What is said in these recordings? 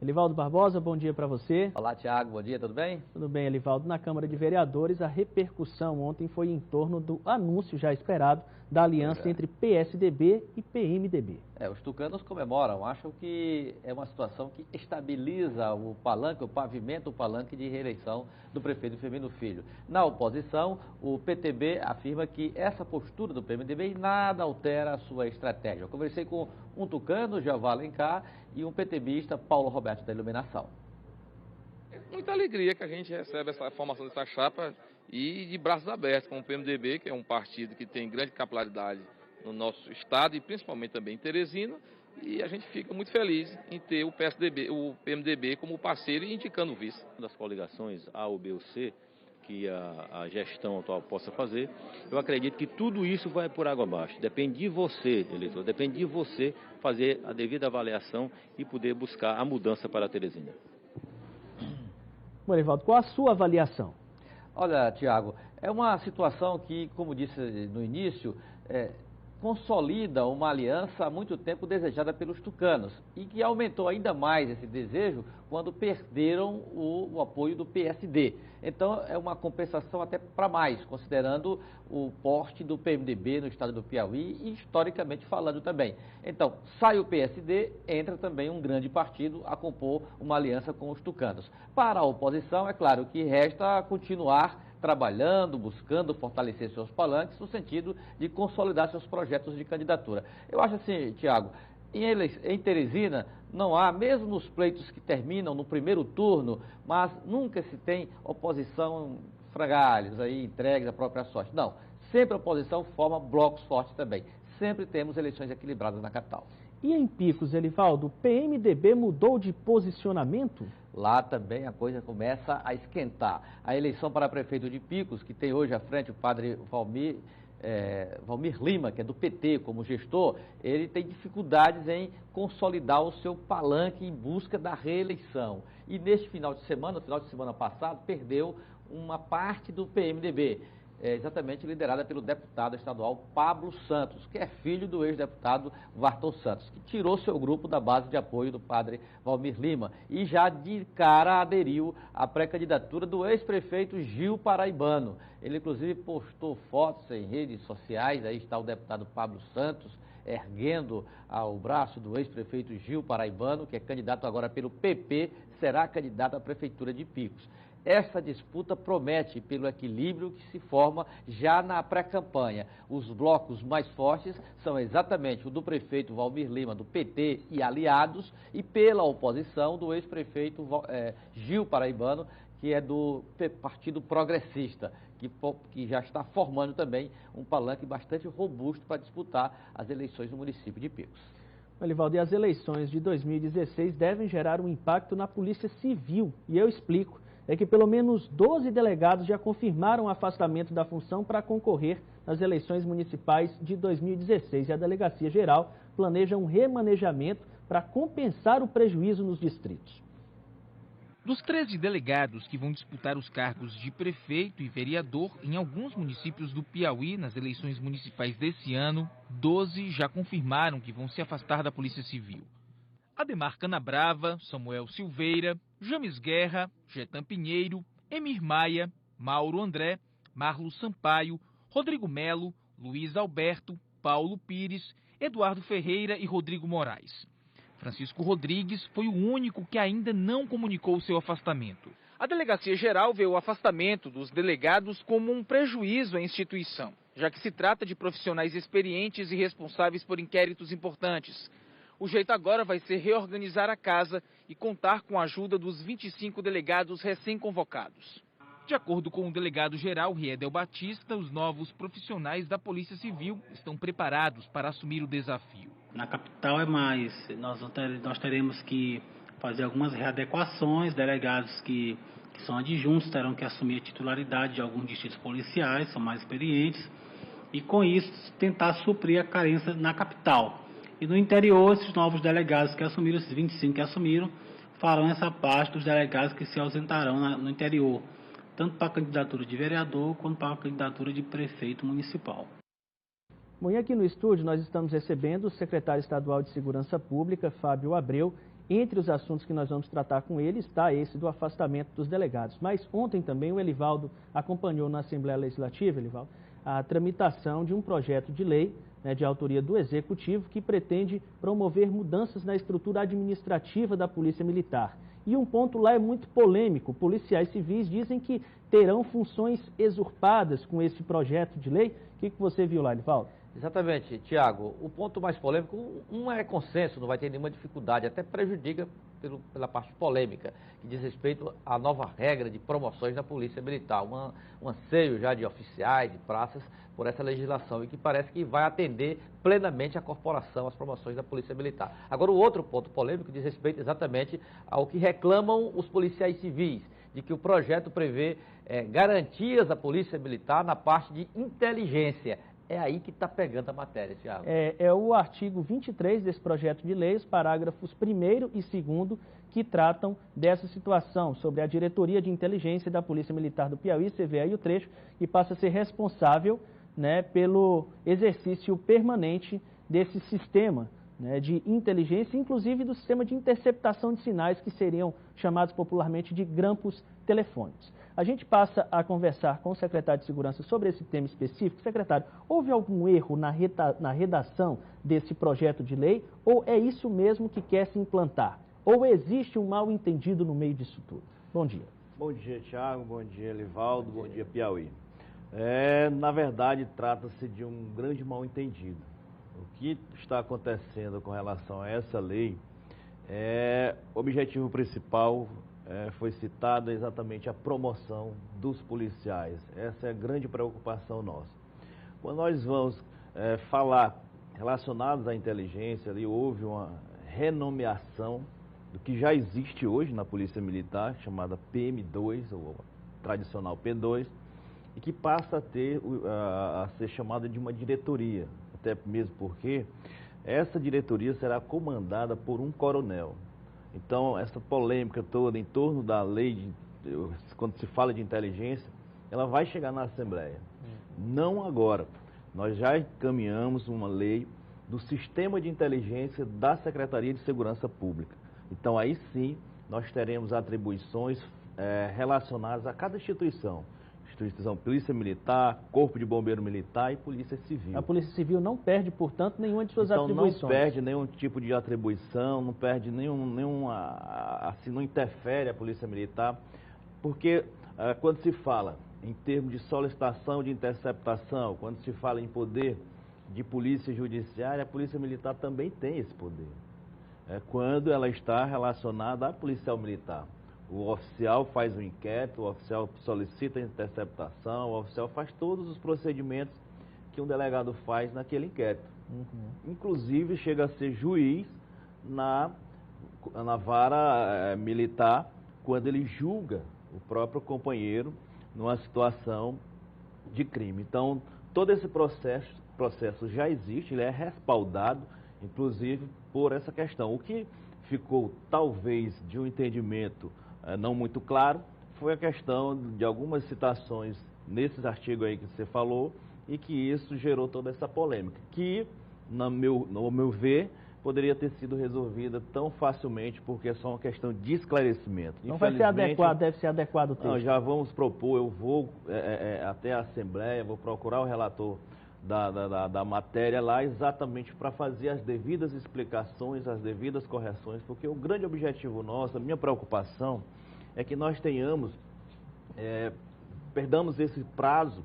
Elivaldo Barbosa, bom dia para você. Olá, Tiago, bom dia, tudo bem? Tudo bem, Elivaldo. Na Câmara de Vereadores, a repercussão ontem foi em torno do anúncio já esperado da aliança entre PSDB e PMDB. Os tucanos comemoram, acham que é uma situação que estabiliza o palanque, o pavimento, o palanque de reeleição do prefeito Firmino Filho. Na oposição, o PTB afirma que essa postura do PMDB nada altera a sua estratégia. Eu conversei com um tucano, Jeová Alencar, e um PTBista, Paulo Roberto da Iluminação. Muita alegria que a gente recebe essa formação dessa chapa e de braços abertos com o PMDB, que é um partido que tem grande capilaridade no nosso estado e principalmente também em Teresina, e a gente fica muito feliz em ter o PMDB como parceiro e indicando o vice. Das coligações A ou B ou C que a gestão atual possa fazer, eu acredito que tudo isso vai por água abaixo. Depende de você, eleitor, depende de você fazer a devida avaliação e poder buscar a mudança para a Teresina. Bom, Elivaldo, qual a sua avaliação? Olha, Tiago, é uma situação que, como disse no início, consolida uma aliança há muito tempo desejada pelos tucanos e que aumentou ainda mais esse desejo quando perderam o apoio do PSD. Então, é uma compensação até para mais, considerando o porte do PMDB no estado do Piauí e historicamente falando também. Então, sai o PSD, entra também um grande partido a compor uma aliança com os tucanos. Para a oposição, é claro que resta continuar trabalhando, buscando fortalecer seus palanques no sentido de consolidar seus projetos de candidatura. Eu acho assim, Tiago, em Teresina não há, mesmo nos pleitos que terminam no primeiro turno, mas nunca se tem oposição frangalhos, aí entregues à própria sorte. Não, sempre a oposição forma blocos fortes também. Sempre temos eleições equilibradas na capital. E em Picos, Elivaldo, o PMDB mudou de posicionamento? Lá também a coisa começa a esquentar. A eleição para prefeito de Picos, que tem hoje à frente o padre Valmir Lima, que é do PT como gestor, ele tem dificuldades em consolidar o seu palanque em busca da reeleição. E neste final de semana, no final de semana passado, perdeu uma parte do PMDB. Exatamente liderada pelo deputado estadual Pablo Santos, que é filho do ex-deputado Varton Santos, que tirou seu grupo da base de apoio do padre Valmir Lima e já de cara aderiu à pré-candidatura do ex-prefeito Gil Paraibano. Ele, inclusive, postou fotos em redes sociais, aí está o deputado Pablo Santos, erguendo ao braço do ex-prefeito Gil Paraibano, que é candidato agora pelo PP, será candidato à prefeitura de Picos. Essa disputa promete pelo equilíbrio que se forma já na pré-campanha. Os blocos mais fortes são exatamente o do prefeito Valmir Lima, do PT e aliados, e pela oposição do ex-prefeito Gil Paraibano, que é do Partido Progressista, que já está formando também um palanque bastante robusto para disputar as eleições no município de Picos. Elivaldo, e as eleições de 2016 devem gerar um impacto na Polícia Civil, e eu explico. É que pelo menos 12 delegados já confirmaram o afastamento da função para concorrer nas eleições municipais de 2016. E a Delegacia Geral planeja um remanejamento para compensar o prejuízo nos distritos. Dos 13 delegados que vão disputar os cargos de prefeito e vereador em alguns municípios do Piauí nas eleições municipais desse ano, 12 já confirmaram que vão se afastar da Polícia Civil. Ademar Canabrava, Samuel Silveira, James Guerra, Getan Pinheiro, Emir Maia, Mauro André, Marlos Sampaio, Rodrigo Melo, Luiz Alberto, Paulo Pires, Eduardo Ferreira e Rodrigo Moraes. Francisco Rodrigues foi o único que ainda não comunicou seu afastamento. A Delegacia Geral vê o afastamento dos delegados como um prejuízo à instituição, já que se trata de profissionais experientes e responsáveis por inquéritos importantes. O jeito agora vai ser reorganizar a casa e contar com a ajuda dos 25 delegados recém-convocados. De acordo com o delegado-geral Riedel Batista, os novos profissionais da Polícia Civil estão preparados para assumir o desafio. Na capital nós teremos que fazer algumas readequações, delegados que são adjuntos terão que assumir a titularidade de alguns distritos policiais, são mais experientes, e com isso tentar suprir a carência na capital. E no interior, esses novos delegados que assumiram, esses 25 que assumiram, farão essa parte dos delegados que se ausentarão no interior, tanto para a candidatura de vereador quanto para a candidatura de prefeito municipal. Bom, e aqui no estúdio nós estamos recebendo o secretário estadual de Segurança Pública, Fábio Abreu. Entre os assuntos que nós vamos tratar com ele está esse do afastamento dos delegados. Mas ontem também o Elivaldo acompanhou na Assembleia Legislativa, Elivaldo, a tramitação de um projeto de lei, né, de autoria do Executivo, que pretende promover mudanças na estrutura administrativa da Polícia Militar. E um ponto lá é muito polêmico. Policiais civis dizem que terão funções usurpadas com esse projeto de lei. O que você viu lá, Elivaldo? Exatamente, Tiago. O ponto mais polêmico, um é consenso, não vai ter nenhuma dificuldade, até prejudica pela parte polêmica, que diz respeito à nova regra de promoções da Polícia Militar, um anseio já de oficiais, de praças, por essa legislação, e que parece que vai atender plenamente a corporação, as promoções da Polícia Militar. Agora, o outro ponto polêmico diz respeito exatamente ao que reclamam os policiais civis, de que o projeto prevê garantias à Polícia Militar na parte de inteligência. É aí que está pegando a matéria, Thiago. É o artigo 23 desse projeto de lei, os parágrafos 1º e 2º, que tratam dessa situação, sobre a Diretoria de Inteligência da Polícia Militar do Piauí, você vê aí o trecho, que passa a ser responsável, né, pelo exercício permanente desse sistema, né, de inteligência, inclusive do sistema de interceptação de sinais, que seriam chamados popularmente de grampos telefônicos. A gente passa a conversar com o secretário de Segurança sobre esse tema específico. Secretário, houve algum erro na redação desse projeto de lei ou é isso mesmo que quer se implantar? Ou existe um mal-entendido no meio disso tudo? Bom dia. Bom dia, Thiago. Bom dia, Elivaldo. Bom dia, Piauí. Na verdade, trata-se de um grande mal-entendido. O que está acontecendo com relação a essa lei o objetivo principal foi citado exatamente a promoção dos policiais. Essa é a grande preocupação nossa. Quando nós vamos falar relacionados à inteligência, ali houve uma renomeação do que já existe hoje na Polícia Militar, chamada PM2, ou tradicional P2, e que passa a ser chamada de uma diretoria, até mesmo porque essa diretoria será comandada por um coronel. Então, essa polêmica toda em torno da lei, quando se fala de inteligência, ela vai chegar na Assembleia. Não agora. Nós já encaminhamos uma lei do sistema de inteligência da Secretaria de Segurança Pública. Então, aí sim, nós teremos atribuições relacionadas a cada instituição. Instituição Polícia Militar, Corpo de Bombeiro Militar e Polícia Civil. A Polícia Civil não perde, portanto, nenhuma de suas atribuições. Então não perde nenhum tipo de atribuição, não perde assim, não interfere a Polícia Militar, porque quando se fala em termos de solicitação de interceptação, quando se fala em poder de polícia judiciária, a Polícia Militar também tem esse poder. Quando ela está relacionada à policial militar. O oficial faz um inquérito, o oficial solicita a interceptação, o oficial faz todos os procedimentos que um delegado faz naquele inquérito. Inclusive chega a ser juiz na vara militar quando ele julga o próprio companheiro numa situação de crime. Então, todo esse processo já existe, ele é respaldado, inclusive, por essa questão. O que ficou, talvez, de um entendimento não muito claro, foi a questão de algumas citações nesses artigos aí que você falou e que isso gerou toda essa polêmica, que, no meu ver, poderia ter sido resolvida tão facilmente, porque é só uma questão de esclarecimento. Não vai ser adequado, deve ser adequado o texto. Não, já vamos propor, eu vou até a Assembleia, vou procurar o relator da matéria lá, exatamente para fazer as devidas explicações, as devidas correções, porque o grande objetivo nosso, a minha preocupação, é que nós perdamos esse prazo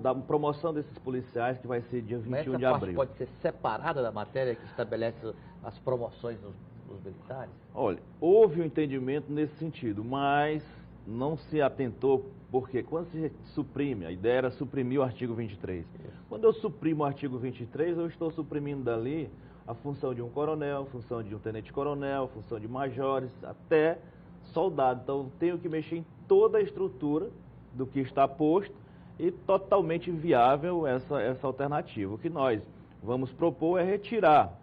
da promoção desses policiais, que vai ser dia 21 de abril. Essa parte pode ser separada da matéria que estabelece as promoções dos militares? Olha, houve um entendimento nesse sentido, mas não se atentou, porque quando se suprime, a ideia era suprimir o artigo 23. Quando eu suprimo o artigo 23, eu estou suprimindo dali a função de um coronel, a função de um tenente-coronel, a função de majores, até soldado. Então, eu tenho que mexer em toda a estrutura do que está posto e totalmente inviável essa alternativa. O que nós vamos propor é retirar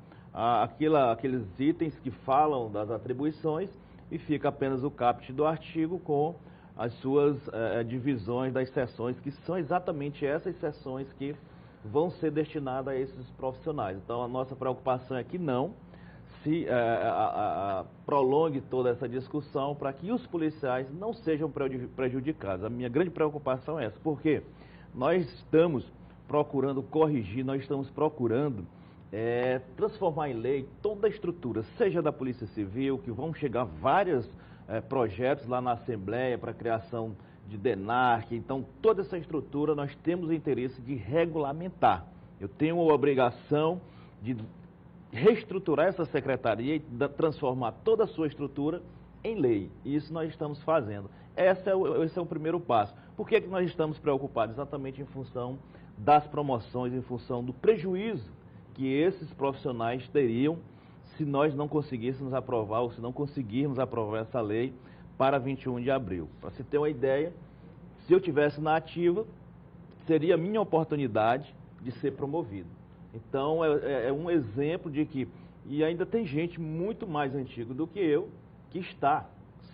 aqueles itens que falam das atribuições e fica apenas o caput do artigo com as suas divisões das seções, que são exatamente essas seções que vão ser destinadas a esses profissionais. Então, a nossa preocupação é que não se prolongue toda essa discussão para que os policiais não sejam prejudicados. A minha grande preocupação é essa, porque nós estamos procurando corrigir, nós estamos procurando transformar em lei toda a estrutura, seja da Polícia Civil, que vão chegar vários projetos lá na Assembleia para a criação de DENARC. Então, toda essa estrutura nós temos o interesse de regulamentar. Eu tenho a obrigação de reestruturar essa secretaria e transformar toda a sua estrutura em lei. E isso nós estamos fazendo. Esse é o primeiro passo. Por que nós estamos preocupados? Exatamente em função das promoções, em função do prejuízo que esses profissionais teriam se nós não conseguíssemos aprovar ou se não conseguirmos aprovar essa lei para 21 de abril. Para se ter uma ideia, se eu tivesse na ativa, seria a minha oportunidade de ser promovido. Então, é um exemplo de que, e ainda tem gente muito mais antiga do que eu, que está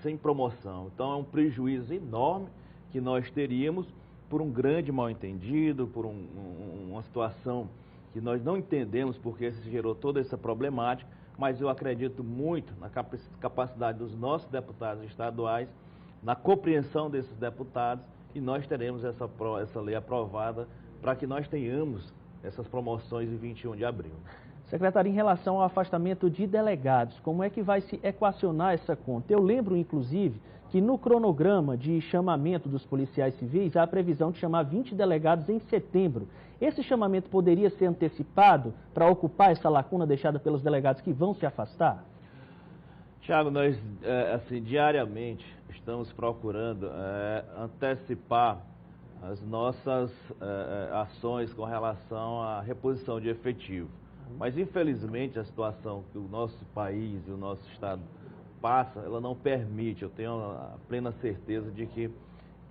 sem promoção. Então, é um prejuízo enorme que nós teríamos por um grande mal-entendido, por uma situação que nós não entendemos porque se gerou toda essa problemática, mas eu acredito muito na capacidade dos nossos deputados estaduais, na compreensão desses deputados, e nós teremos essa lei aprovada para que nós tenhamos essas promoções em 21 de abril. Secretário, em relação ao afastamento de delegados, como é que vai se equacionar essa conta? Eu lembro, inclusive, que no cronograma de chamamento dos policiais civis, há a previsão de chamar 20 delegados em setembro. Esse chamamento poderia ser antecipado para ocupar essa lacuna deixada pelos delegados que vão se afastar? Tiago, nós, diariamente estamos procurando antecipar as nossas ações com relação à reposição de efetivo. Mas, infelizmente, a situação que o nosso país e o nosso Estado passa, ela não permite. Eu tenho a plena certeza de que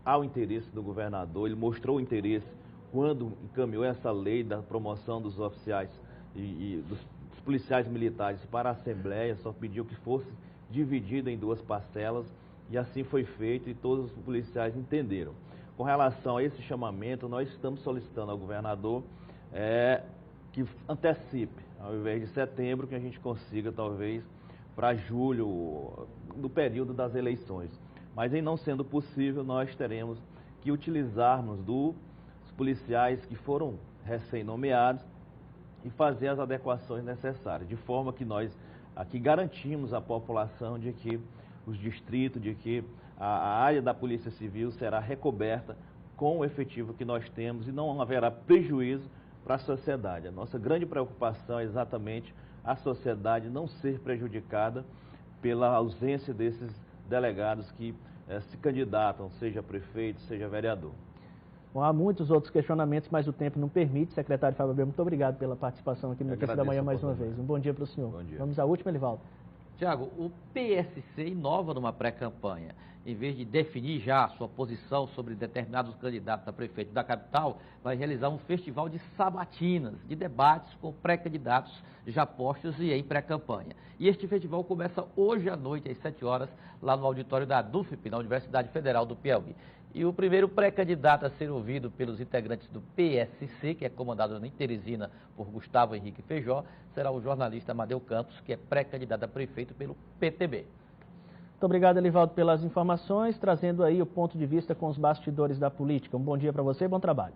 há o interesse do governador, ele mostrou o interesse quando encaminhou essa lei da promoção dos oficiais e dos policiais militares para a Assembleia, só pediu que fosse dividida em 2 parcelas, e assim foi feito e todos os policiais entenderam. Com relação a esse chamamento, nós estamos solicitando ao governador que antecipe, ao invés de setembro, que a gente consiga, talvez, para julho, no período das eleições. Mas, em não sendo possível, nós teremos que utilizarmos dos policiais que foram recém-nomeados e fazer as adequações necessárias, de forma que nós aqui garantimos à população de que os distritos, de que a área da Polícia Civil será recoberta com o efetivo que nós temos e não haverá prejuízo para a sociedade. A nossa grande preocupação é exatamente a sociedade não ser prejudicada pela ausência desses delegados que se candidatam, seja prefeito, seja vereador. Bom, há muitos outros questionamentos, mas o tempo não permite. Secretário Fábio Abreu, muito obrigado pela participação aqui no Notícia da Manhã mais uma vez. Um bom dia para o senhor. Bom dia. Vamos à última, Elivaldo. Tiago, o PSC inova numa pré-campanha. Em vez de definir já a sua posição sobre determinados candidatos a prefeito da capital, vai realizar um festival de sabatinas, de debates com pré-candidatos já postos e em pré-campanha. E este festival começa hoje à noite, às 7 horas, lá no auditório da DUFP, na Universidade Federal do Piauí. E o primeiro pré-candidato a ser ouvido pelos integrantes do PSC, que é comandado em Teresina por Gustavo Henrique Feijó, será o jornalista Amadeu Campos, que é pré-candidato a prefeito pelo PTB. Muito obrigado, Elivaldo, pelas informações, trazendo aí o ponto de vista com os bastidores da política. Um bom dia para você e bom trabalho.